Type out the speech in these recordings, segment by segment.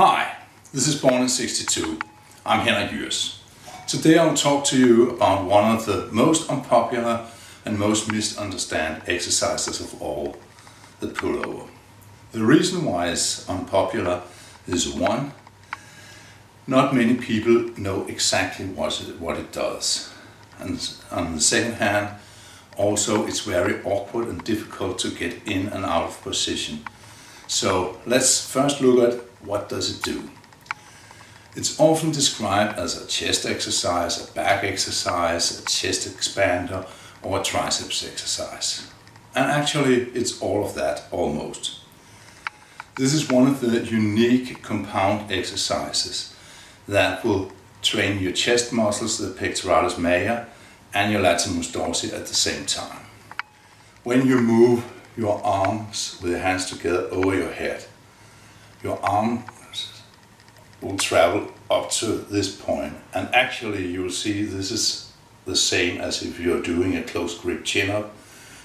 Hi, this is Born in 62. I'm HENRIK JÜRS. Today I'll talk to you about one of the most unpopular and most misunderstood exercises of all, the pullover. The reason why it's unpopular is one, not many people know exactly what it does. And on the second hand, also it's very awkward and difficult to get in and out of position. So let's first look at what does it do. It's often described as a chest exercise, a back exercise, a chest expander or a triceps exercise. And actually it's all of that almost. This is one of the unique compound exercises that will train your chest muscles, the pectoralis major and your latissimus dorsi at the same time. When you move your arms with your hands together over your head, your arms will travel up to this point, and actually you will see this is the same as if you're doing a close grip chin up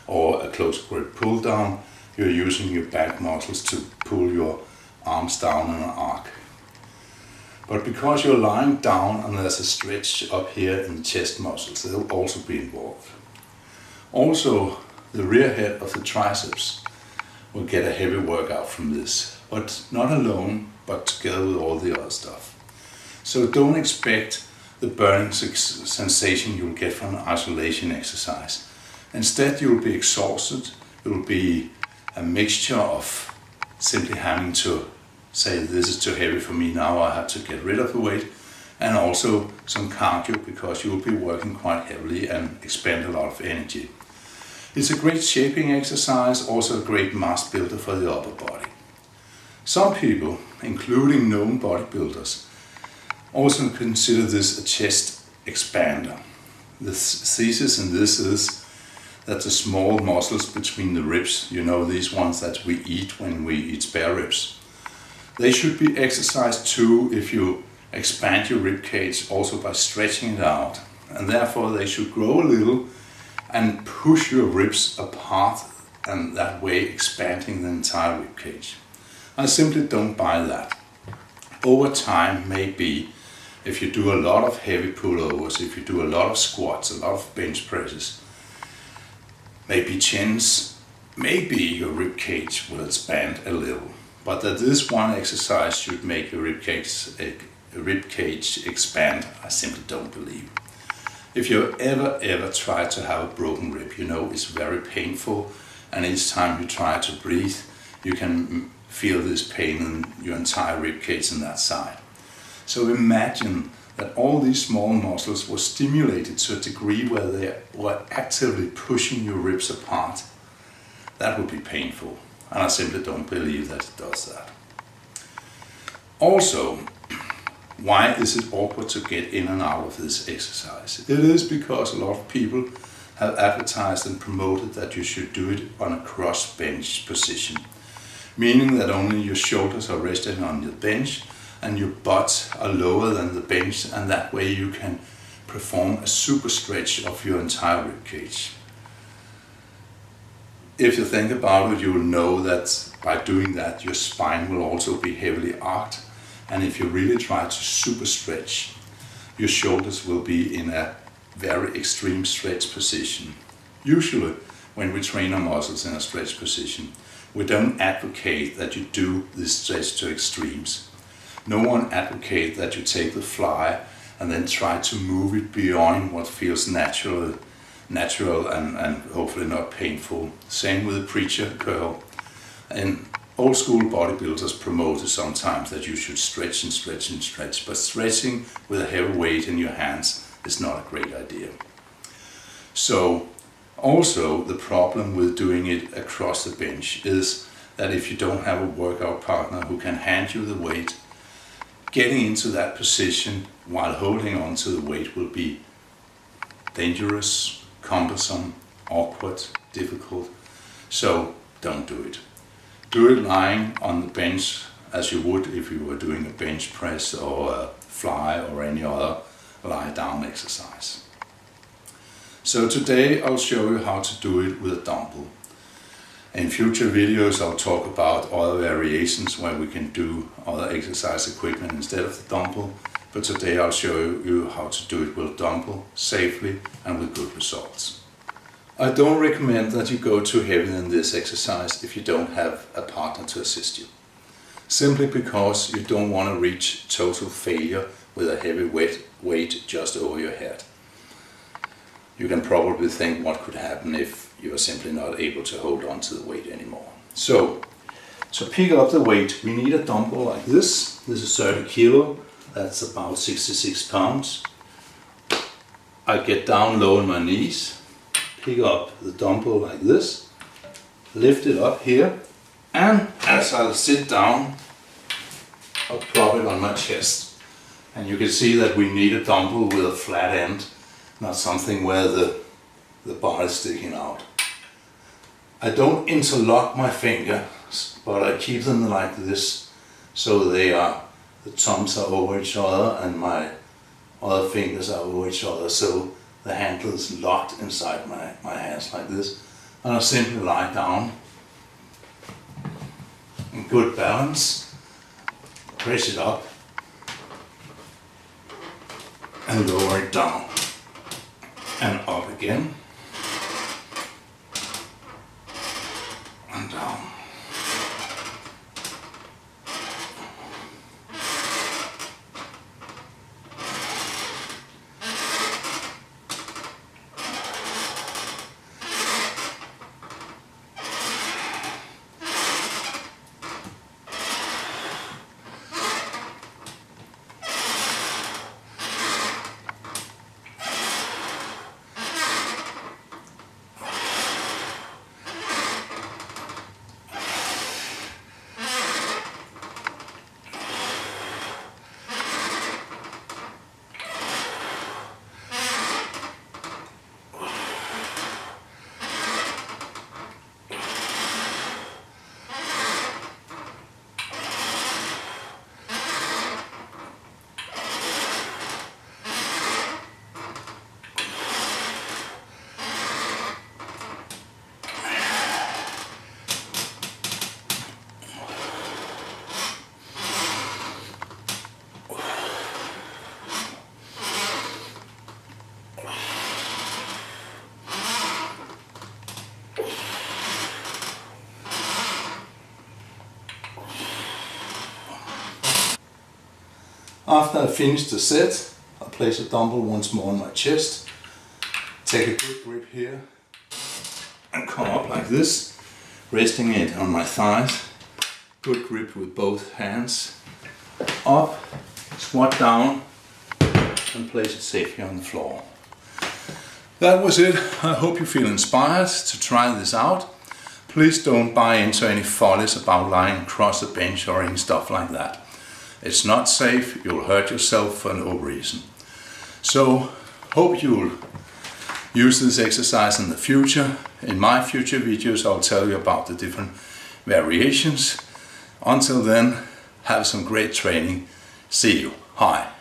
or a close grip pull down. You're using your back muscles to pull your arms down in an arc. But because you're lying down and there's a stretch up here in the chest muscles, they'll also be involved. Also, the rear head of the triceps will get a heavy workout from this, but not alone, but together with all the other stuff. So don't expect the burning sensation you'll get from an isolation exercise. Instead, you'll be exhausted. It will be a mixture of simply having to say, this is too heavy for me now, I have to get rid of the weight, and also some cardio because you will be working quite heavily and expend a lot of energy. It's a great shaping exercise, also a great mass builder for the upper body. Some people, including known bodybuilders, also consider this a chest expander. The thesis in this is that the small muscles between the ribs, you know, these ones that we eat when we eat spare ribs, they should be exercised too if you expand your rib cage also by stretching it out, and therefore they should grow a little and push your ribs apart, and that way expanding the entire rib cage. I simply don't buy that. Over time, maybe, if you do a lot of heavy pullovers, if you do a lot of squats, a lot of bench presses, maybe chins, maybe your rib cage will expand a little. But that this one exercise should make your rib cage expand, I simply don't believe. If you ever try to have a broken rib, you know it's very painful, and each time you try to breathe, you can feel this pain in your entire rib cage on that side. So imagine that all these small muscles were stimulated to a degree where they were actively pushing your ribs apart. That would be painful, and I simply don't believe that it does that. Also, why is it awkward to get in and out of this exercise? It is because a lot of people have advertised and promoted that you should do it on a cross bench position, meaning that only your shoulders are resting on the bench and your butt are lower than the bench, and that way you can perform a super stretch of your entire rib cage. If you think about it, you will know that by doing that your spine will also be heavily arched, and if you really try to super stretch, your shoulders will be in a very extreme stretch position. Usually when we train our muscles in a stretch position, we don't advocate that you do this stretch to extremes. No one advocates that you take the fly and then try to move it beyond what feels natural and hopefully not painful. Same with the preacher curl. And old school bodybuilders promoted sometimes that you should stretch and stretch and stretch, but stretching with a heavy weight in your hands is not a great idea. So also the problem with doing it across the bench is that if you don't have a workout partner who can hand you the weight, getting into that position while holding on to the weight will be dangerous, cumbersome, awkward, difficult. So don't do it. Do it lying on the bench as you would if you were doing a bench press or a fly or any other lie down exercise. So today I'll show you how to do it with a dumbbell. In future videos I'll talk about other variations where we can do other exercise equipment instead of the dumbbell, but today I'll show you how to do it with dumbbell safely and with good results. I don't recommend that you go too heavy in this exercise if you don't have a partner to assist you. Simply because you don't want to reach total failure with a heavy weight just over your head. You can probably think what could happen if you are simply not able to hold on to the weight anymore. So, to pick up the weight, we need a dumbbell like this. This is 30 kilo, that's about 66 pounds. I get down low on my knees, pick up the dumbbell like this, lift it up here, and as I'll sit down, I'll prop it on my chest. And you can see that we need a dumbbell with a flat end, not something where the bar is sticking out. I don't interlock my fingers, but I keep them like this, so the thumbs are over each other and my other fingers are over each other, so the handle is locked inside my hands like this. And I simply lie down in good balance, press it up and lower it down and up again and down. After I finish the set, I'll place the dumbbell once more on my chest, take a good grip here and come up like this, resting it on my thighs, good grip with both hands, up, squat down and place it safely on the floor. That was it. I hope you feel inspired to try this out. Please don't buy into any follies about lying across the bench or any stuff like that. It's not safe, you'll hurt yourself for no reason. So, hope you'll use this exercise in the future. In my future videos I'll tell you about the different variations. Until then, have some great training. See you. Hi.